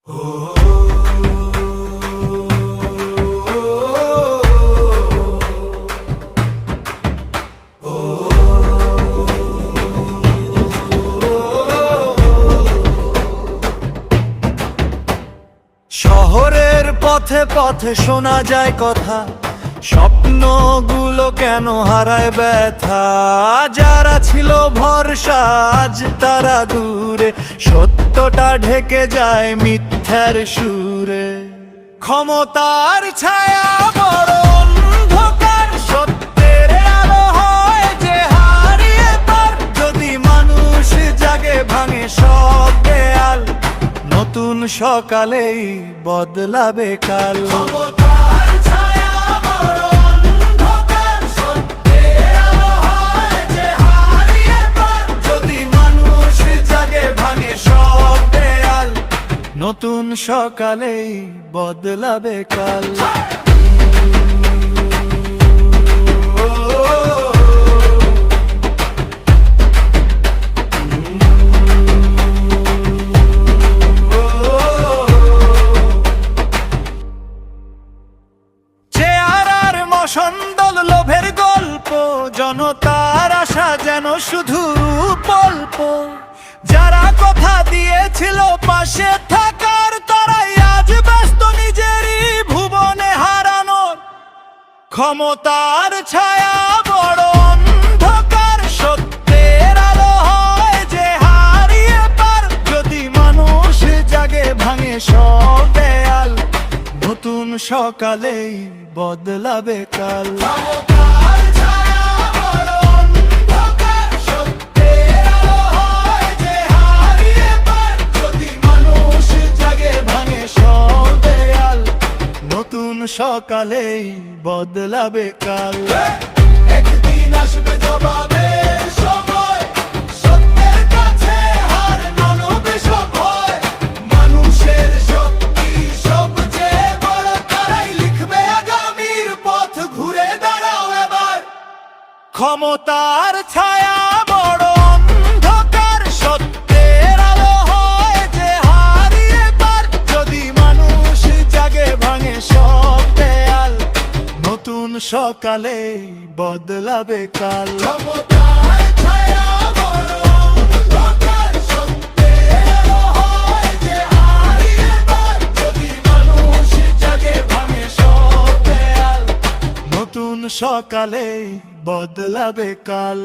শহরের পথে পথে শোনা যায় কথা, স্বপ্নগুলো কেন হারায় ব্যথা। যারা ছিল ভরসা আজ তারা দূরে, সত্যটা ঢেকে যায় মিথ্যার সুরে। ক্ষমতার ছায়া বড় অন্ধকার, সত্যের আলো হয় যে হারিয়ে পার। যদি মানুষ জাগে ভাঙে সব দেয়াল, নতুন সকালেই বদলাবে কাল। নতুন সকালেই বদলাবে কাল। চেহারার মশন্দল লোভের গল্প, জনতার আশা যেন শুধু রূপল্প। যারা কথা দিয়েছিল পাশে থাকার, তারাই আজ ব্যস্ত নিজেরই ভুবনে হারানোর। ক্ষমতার ছায়া বড় অন্ধকার, সত্যের আলো হয় যে হারিয়ে পার। যদি মানুষ জাগে ভাঙে সব দেয়াল, নতুন সকালেই বদলাবে কাল। সকালেই বদলাবে কাল। একদিন আসবে জবাবের সময়, সত্যের কাছে হার মানবে সব ভয়। মানুষের শক্তি সবচেয়ে বড়, তারাই লিখবে আগামীর পথ। ঘুরে দাঁড়াও এবার। ক্ষমতার ছায়া বড় অন্ধকার, সত্যের আলো হয় যে হারিয়ে পার। যদি মানুষ জাগে ভাঙে সব দেয়াল, নতুন সকালেই বদলাবে কাল। ক্ষমতার ছায়া বড় অন্ধকার, সত্যের আলো হয় যে হারিয়ে পার। যদি মানুষ জাগে ভাঙে সব দেয়াল, নতুন সকালেই বদলাবে কাল।